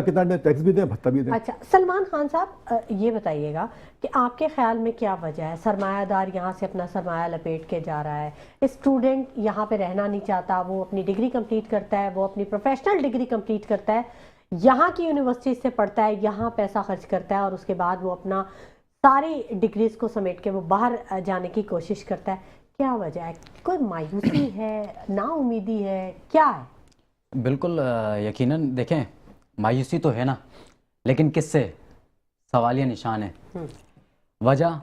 कितना दें, टैक्स भी दें, भत्ता भी दें। अच्छा सलमान खान साहब, ये बताइएगा कि आपके ख्याल में क्या वजह है, सरमायादार यहाँ से अपना सरमाया लपेट के जा रहा है, स्टूडेंट यहाँ पे रहना नहीं चाहता, वो अपनी डिग्री कंप्लीट करता है, वो अपनी प्रोफेशनल डिग्री कंप्लीट करता है, यहाँ की यूनिवर्सिटी से पढ़ता है, यहाँ पैसा खर्च करता है और उसके बाद वो अपना सारी डिग्रीज को समेट के वो बाहर जाने की कोशिश करता है, क्या वजह है? कोई मायूसी है, नाउमीदी है, क्या है? बिल्कुल यकीनन देखें, मायूसी तो है ना, लेकिन किससे, सवालिया निशान है। वजह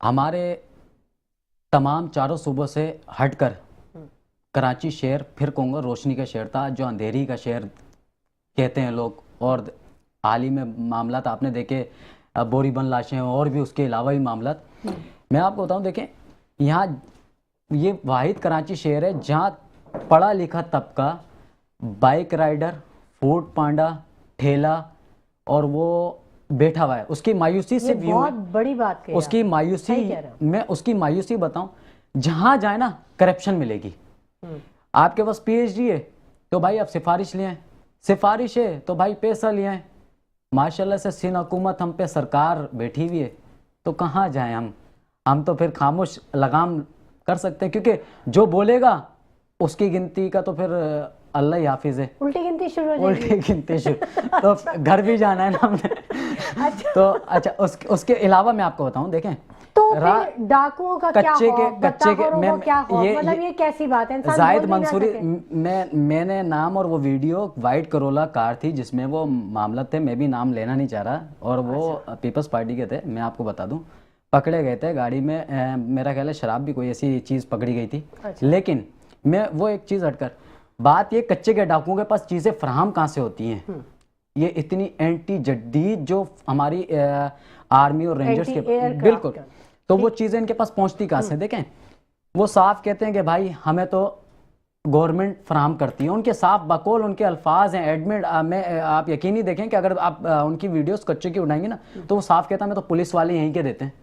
हमारे तमाम चारों सूबों से हटकर कराची शहर, फिर कहूँगा रोशनी का शहर था, जो अंधेरी का शहर कहते हैं लोग। और हाल ही में मामला आपने देखे, बोरीबंद लाशें और भी उसके अलावा भी मामला। मैं आपको बताऊं, देखें यहाँ ये वाहिद कराची शहर है जहाँ पढ़ा लिखा तबका, बाइक राइडर, फूड पांडा, ठेला और वो बैठा हुआ है। उसकी मायूसी से बहुत बड़ी बात है, उसकी मायूसी, मैं उसकी मायूसी बताऊं, जहां जाए ना करप्शन मिलेगी। आपके पास पीएचडी है तो भाई आप सिफारिश ले आए, सिफारिश है तो भाई पैसा ले आए। माशाल्लाह से सिंध हुकूमत हम पे सरकार बैठी हुई है, तो कहाँ जाए हम तो फिर खामोश लगाम कर सकते हैं, क्योंकि जो बोलेगा उसकी गिनती का तो फिर अल्लाह ही हाफिज है। उल्टी गिनती शुरू हो जाएगी। उल्टी गिनती शुरू तो घर भी जाना है ना हमने। अच्छा। तो अच्छा उसके अलावा मैं आपको बताऊं, देखें तो फिर डाकुओं का क्या मतलब ये कैसी बात है? जाहिद मंसूरी, मैंने नाम और वो वीडियो, वाइट करोला कार थी जिसमें वो मामला थे, मैं भी नाम लेना नहीं चाह रहा, और वो पीपल्स पार्टी के थे। मैं आपको बता दूं, पकड़े गए थे गाड़ी में, मेरा ख्याल है शराब भी कोई ऐसी चीज़ पकड़ी गई थी। लेकिन मैं वो एक चीज़ हटकर बात, ये कच्चे के डाकुओं के पास चीज़ें फराहम कहाँ से होती हैं? ये इतनी एंटी जद्दीद जो हमारी आर्मी और रेंजर्स के, बिल्कुल, तो वो चीज़ें इनके पास पहुंचती कहाँ से? देखें वो साफ कहते हैं कि भाई हमें तो गवर्नमेंट फराहम करती है, उनके साफ बकौल उनके अल्फाज हैं। एडमिट में आप यकीनी देखें कि अगर आप उनकी वीडियोस कच्चे की उठाएंगे ना, तो वो साफ कहता है मैं तो पुलिस वाले यहीं के देते हैं।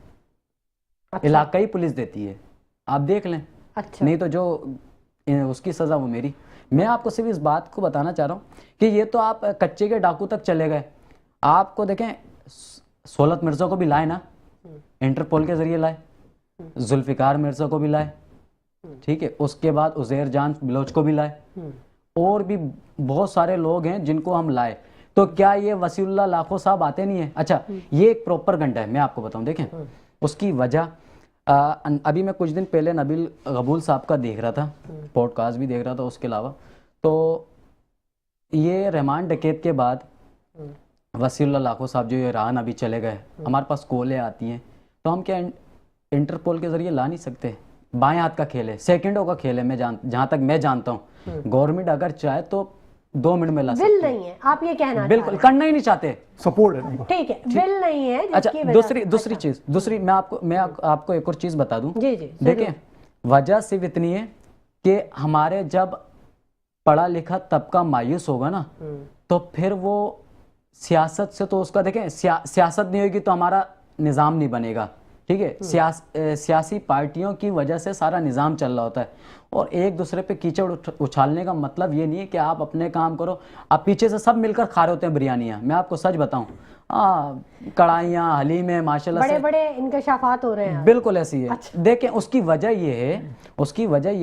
अच्छा। इलाकाई पुलिस देती है, आप देख लें। अच्छा। नहीं तो जो उसकी सजा वो मेरी। मैं आपको सिर्फ इस बात को बताना चाह रहा हूँ कि ये तो आप कच्चे के डाकू तक चले गए। आपको देखें सोलत मिर्जा को भी लाए ना, इंटरपोल के जरिए लाए, जुल्फिकार मिर्जा को भी लाए, ठीक है, उसके बाद उजैर जान बिलोच को भी लाए, और भी बहुत सारे लोग हैं जिनको हम लाए। तो क्या ये वसीउल्लाह लाखों साहब आते नहीं है? अच्छा, ये एक प्रॉपर गंडा है। मैं आपको बताऊं, देखें उसकी वजह, अभी मैं कुछ दिन पहले नबील गबूल साहब का देख रहा था, पॉडकास्ट भी देख रहा था उसके अलावा, तो ये रहमान डकैत के बाद वसीउल्लाह लाखों साहब जो ईरान अभी चले गए, हमारे पास कॉलें आती हैं, तो हम क्या इंटरपोल के जरिए ला नहीं सकते? बाएं हाथ का खेल है, सेकंडों का खेल है। मैं जहाँ तक मैं जानता हूँ, गवर्नमेंट अगर चाहे तो 2 मिनट में ला सकती है। विल नहीं है, आप ये कहना बिल्कुल करना ही नहीं चाहते, सपोर्ट है, ठीक है, विल नहीं है। अच्छा, दूसरी चीज, मैं आपको एक और चीज बता दूं। जी जी, देखिए वजह सिर्फ इतनी है कि हमारे जब पढ़ा लिखा तबका मायूस होगा ना, तो फिर वो सियासत से तो उसका, देखें सियासत नहीं होगी तो हमारा निज़ाम नहीं बनेगा, ठीक है। सियासी पार्टियों की वजह से सारा निज़ाम चल रहा होता है, और एक दूसरे पे कीचड़ उछालने का मतलब ये नहीं है कि आप अपने काम करो, आप पीछे से सब मिलकर खा रहे होते हैं बिरयानियाँ। मैं आपको सच बताऊं, कढ़ाइयाँ हलीमे माशाल्लाह बड़े बड़े इंकशाफात हो रहे हैं, बिल्कुल ऐसी है। अच्छा। देखें उसकी वजह ये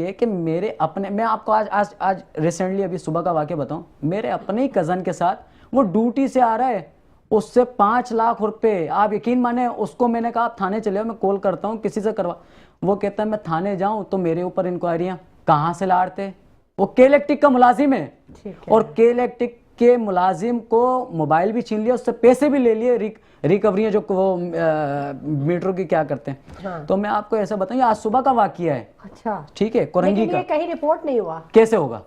है कि मेरे अपने, मैं आपको आज रिसेंटली अभी सुबह का वाक़या बताऊं, मेरे अपने ही कज़न के साथ वो ड्यूटी से आ रहा है, उससे 5 लाख रुपए, आप यकीन माने, उसको मैंने कहा आप थाने चले आओ, मैं कॉल करता हूँ किसी से करवा। वो कहता है मैं थाने जाऊं तो मेरे ऊपर इंक्वायरियां कहाँ से लाड़ते? वो के इलेक्ट्रिक का मुलाजिम है, और के इलेक्ट्रिक के मुलाजिम को मोबाइल भी छीन लिया, उससे पैसे भी ले लिए, रिकवरियां जो वो मीटर की क्या करते हैं। हाँ। तो मैं आपको ऐसा बताऊं, आज सुबह का वाकया है। अच्छा, ठीक है, कोरंगी का। कहीं रिपोर्ट नहीं हुआ, कैसे होगा?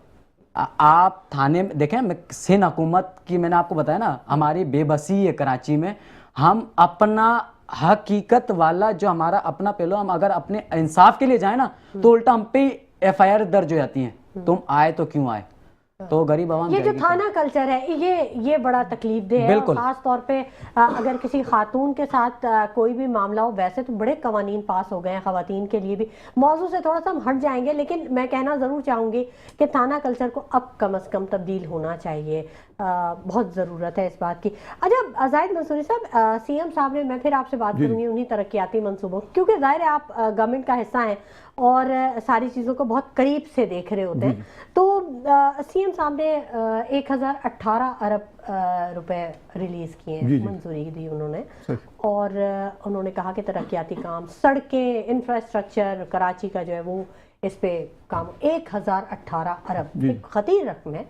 आप थाने में देखें, सिंध हुकूमत की मैंने आपको बताया ना, हमारी बेबसी है कराची में। हम अपना हकीकत वाला जो हमारा अपना पहलू, हम अगर अपने इंसाफ के लिए जाए ना, तो उल्टा हम पे FIR दर्ज हो जाती है, तुम आए तो क्यों आए। तो गरीब आवाम, ये जो थाना कल्चर है ये बड़ा तकलीफदेह है, खास तौर पे अगर किसी खातून के साथ कोई भी मामला हो। वैसे तो बड़े कवानीन पास हो गए हैं खवातीन के लिए भी। मौजू से थोड़ा सा हम हट जाएंगे, लेकिन मैं कहना ज़रूर चाहूँगी कि थाना कल्चर को अब कम से कम तब्दील होना चाहिए। बहुत ज़रूरत है इस बात की। अच्छा जाहिद मंसूरी साहब, सीएम साहब ने, मैं फिर आपसे बात करूंगी उन्हीं तरक्याती मंसूबों, क्योंकि जाहिर है आप गवर्नमेंट का हिस्सा हैं और सारी चीज़ों को बहुत करीब से देख रहे होते हैं। तो सीएम साहब ने 1018 अरब रुपए रिलीज किए हैं, मंजूरी दी उन्होंने, और उन्होंने कहा कि तरक्याती काम, सड़कें, इंफ्रास्ट्रक्चर, कराची का जो है वो इस पे काम 1018 अरब, एक खतीर रकम है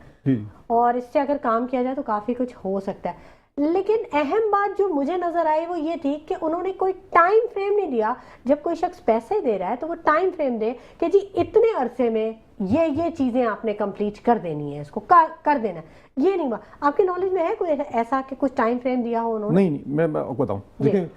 और इससे अगर काम किया जाए तो काफ़ी कुछ हो सकता है। लेकिन अहम बात जो मुझे नजर आई वो ये थी कि उन्होंने कोई टाइम फ्रेम नहीं दिया। जब कोई शख्स पैसे दे रहा है तो वो टाइम फ्रेम दे कि जी इतने अरसे में ये चीजें आपने कंप्लीट कर देनी है, इसको कर देना है। ये नहीं हुआ। आपकी नॉलेज में है कोई ऐसा कि कुछ टाइम फ्रेम दिया हो उन्होंने? नहीं, मैं आपको बताऊं, देखिए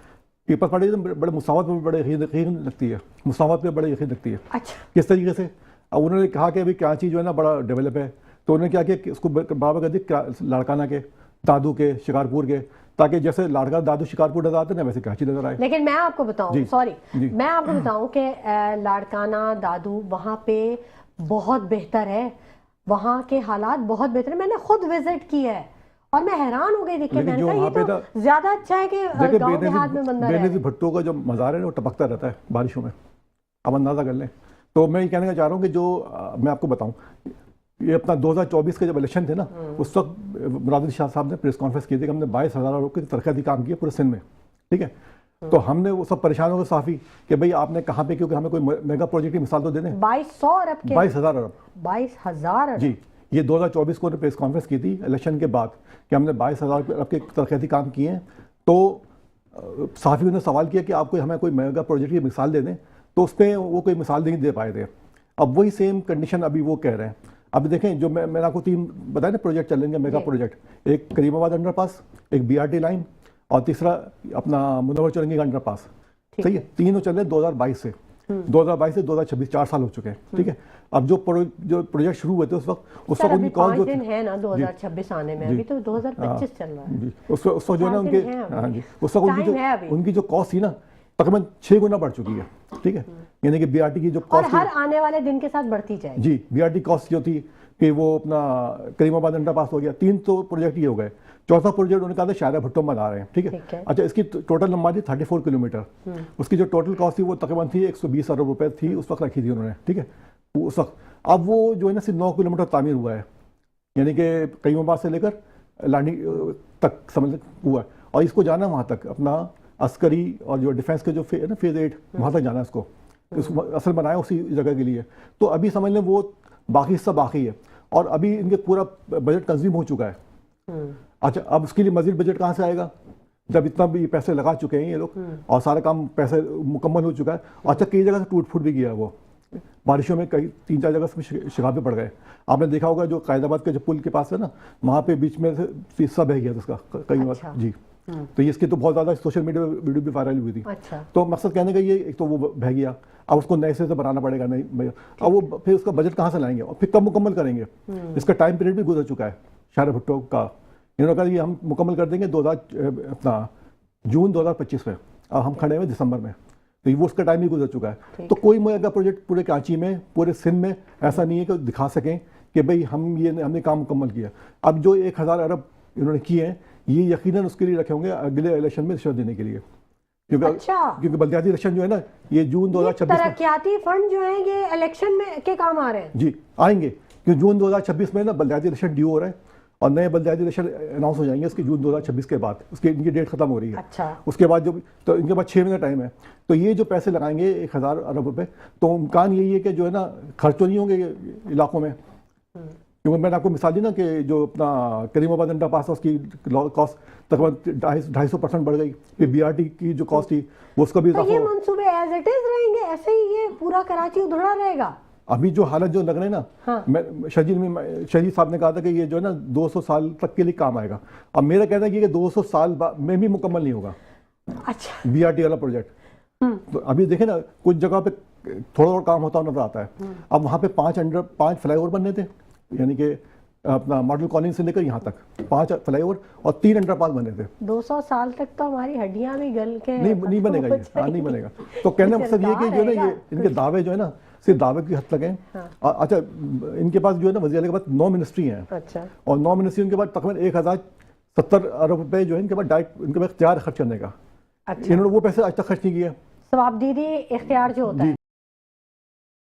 पीपल्स पार्टी बड़े मुसावत में बड़े यकीन रखती है, मुसावत पे बड़े यकीन रखती है। अच्छा, किस तरीके से? अब उन्होंने कहा कि अभी कराची जो है ना बड़ा डेवलप है, तो उन्होंने क्या किया कि उसको बराबर कर दिया लाड़काना के, दादू के, शिकारपुर के, ताकि जैसे लाड़का दादू शिकारपुर नजर आते ना वैसे कराची नजर आए। लेकिन मैं आपको बताऊं, सॉरी, मैं आपको बताऊं कि लाड़काना, दादू वहाँ पे बहुत बेहतर है, वहाँ के हालात बहुत बेहतर है। मैंने खुद विजिट किया है और मैं हैरान हो गई देख के। मैंने कहा ये तो ज्यादा अच्छा है कि गांव देहात में बंदा है। बेनजीर भुट्टो का जो मज़ार है वो टपकता रहता है बारिशों में, अब अंदाजा कर लें। तो मैं ये कहने का चाह रहा हूँ कि जो मैं आपको बताऊँ, ये अपना 2024 के जब इलेक्शन थे ना, उस वक्त मुराद शाह साहब ने प्रेस कॉन्फ्रेंस की थी कि हमने 22,000 रुपये की तरक्याती काम किए पूरे सिंध में, ठीक है। तो हमने वो सब परेशान हो गए साफी कि भाई आपने कहाँ पे, क्योंकि हमें कोई मेगा प्रोजेक्ट की मिसाल तो देने। 2200 अरब के 22,000 अरब 22,000 अरब जी। ये 2024 को प्रेस कॉन्फ्रेंस की थी इलेक्शन के बाद कि हमने 22,000 अरब के तरक्याती काम किए हैं। तो साफी ने सवाल किया कि आप कोई हमें कोई मेगा प्रोजेक्ट की मिसाल दे दें, तो उस पर वो कोई मिसाल नहीं दे पाए थे। अब वही सेम कंडीशन अभी वो कह रहे हैं। अब देखें, जो मैंने आपको 3 बताया ना प्रोजेक्ट चलेंगे, मेगा प्रोजेक्ट, एक करीमाबाद अंडरपास, एक BRT लाइन और तीसरा अपना मुनव्वर चौरंगी का अंडरपास, सही है। तीनों चल रहे 2022 से 2026, 4 साल हो चुके हैं, ठीक है। अब जो प्रोजेक्ट शुरू हुए थे उस वक्त उनकी कॉल जो है ना 2026 आने में, अभी तो 2025 चल रहा है। उस वक्त जो है ना उनके, हाँ जी, उस वक्त उनकी जो कॉस्ट थी ना तकरीबन 6 गुना बढ़ चुकी है, ठीक है। यानी कि BRT की जो कॉस्ट हर आने वाले दिन के साथ बढ़ती जाएगी जी। BRT कॉस्ट जो थी कि वो अपना करीमाबाद अंडरपास हो गया, 3 तो प्रोजेक्ट ये हो गए। चौथा प्रोजेक्ट उन्होंने कहा था शायरा भुट्टो बना रहे हैं, ठीक है। अच्छा, इसकी टोटल लंबाई 34 किलोमीटर, उसकी जो टोटल कॉस्ट थी वो तकरीबन थी 120 अरब रुपए थी, उस वक्त रखी थी उन्होंने, ठीक है, उस वक्त। अब वो जो है ना सिर्फ 9 किलोमीटर तामीर हुआ है, यानी कि करीमाबाद से लेकर लानी तक समझ हुआ है, और इसको जाना वहाँ तक अपना अस्करी और जो डिफेंस के जो फेज 8 वहाँ तक जाना है इसको असल बनाया उसी जगह के लिए। तो अभी समझ लें वो बाकी हिस्सा बाकी है और अभी इनके पूरा बजट कंज्यूम हो चुका है। अच्छा, अब उसके लिए मजीद बजट कहाँ से आएगा जब इतना भी पैसे लगा चुके हैं ये लोग और सारा काम पैसे मुकम्मल हो चुका है। अच्छा, कई जगह से टूट फूट भी गया है, वो बारिशों में कई 3-4 जगह से शिकायतें पड़ गए। आपने देखा होगा जो कायदाबाद के जो पुल के पास है ना, वहाँ पे बीच में से हिस्सा बह गया था उसका कई बार जी। तो इसकी तो बहुत ज़्यादा सोशल मीडिया वीडियो भी वायरल हुई थी। अच्छा। तो मकसद कहने का ये, एक तो वो बह गया, अब उसको नए से बनाना पड़ेगा, नहीं अब वो फिर उसका बजट कहाँ से लाएंगे और फिर कब मुकम्मल करेंगे? इसका टाइम पीरियड भी गुजर चुका है शायरा भुट्टो का। इन्होंने कहा ये हम मुकम्मल कर देंगे जून 2025 में, अब हम खड़े हुए दिसंबर में, तो वो उसका टाइम भी गुजर चुका है। तो कोई मेगा प्रोजेक्ट पूरे कराची में, पूरे सिंध में ऐसा नहीं है कि दिखा सकें कि भाई हमने काम मुकम्मल किया। अब जो 1000 अरब इन्होंने किए हैं, ये यकीनन उसके लिए रखे होंगे अगले इलेक्शन में रिश्वत देने के लिए, क्योंकि बल्दियाती इलेक्शन जो है ना ये जून 2026 तरक्याती फंड जो है ये इलेक्शन में के काम आ रहे हैं जी, आएंगे, क्योंकि जून 2026 में ना बल्दियाती इलेक्शन ड्यू हो रहा है और नए बल्दियाती इलेक्शन अनाउंस हो जाएंगे उसकी जून 2026 के बाद, उसकी इनकी डेट खत्म हो रही है। अच्छा। उसके बाद तो इनके पास 6 महीने टाइम है। तो ये जो पैसे लगाएंगे 1000 अरब रुपए, तो इम्कान यही है कि जो है ना खर्च तो नहीं होंगे इलाकों में, क्योंकि मैंने आपको मिसाल दी ना कि जो अपना करीमाबाद अंडरपास उसकी कॉस्ट तकरीबन 250% बढ़ गई। फिर BRT की जो कॉस्ट थी वो उसका भी तो ये मंसूबे एज इट इज रहेंगे, ऐसे ही ये पूरा कराची उधड़ा रहेगा। अभी जो हालत जो लग रहे हैं ना, हाँ। मैं शहीद साहब ने कहा था कि ये जो है ना 200 साल तक के लिए काम आएगा। अब मेरा कहना है कि 200 साल में भी मुकम्मल नहीं होगा। अच्छा। BRT वाला प्रोजेक्ट तो अभी देखे ना कुछ जगह पे थोड़ा और काम होता नजर आता है। अब वहाँ पे 5 फ्लाईओवर बनने थे, यानी कि अपना मॉडल कॉलोनी से लेकर यहाँ तक 5 फ्लाईओवर और 3 अंडरपास बने थे। 200 साल तक तो हमारी हड्डियां भी गल के नहीं बनेगा ये, हाँ नहीं बनेगा। तो कहने का मकसद ये कि जो है ना ये इनके दावे जो है ना सिर्फ दावे की हद तक हैं। हाँ। अच्छा, इनके पास जो है ना वज़ीर आला के पास 9 मिनिस्ट्री हैं। अच्छा। और 9 मिनिस्ट्री उनके पास तकरीबन 1070 अरब रुपए जो है इनके पास डायरेक्ट इनके पास इख्तियार खर्च करने का। अच्छा। इन्होंने वो पैसे आज तक खर्च नहीं किए। सवाबदीदी इख्तियार जो होता है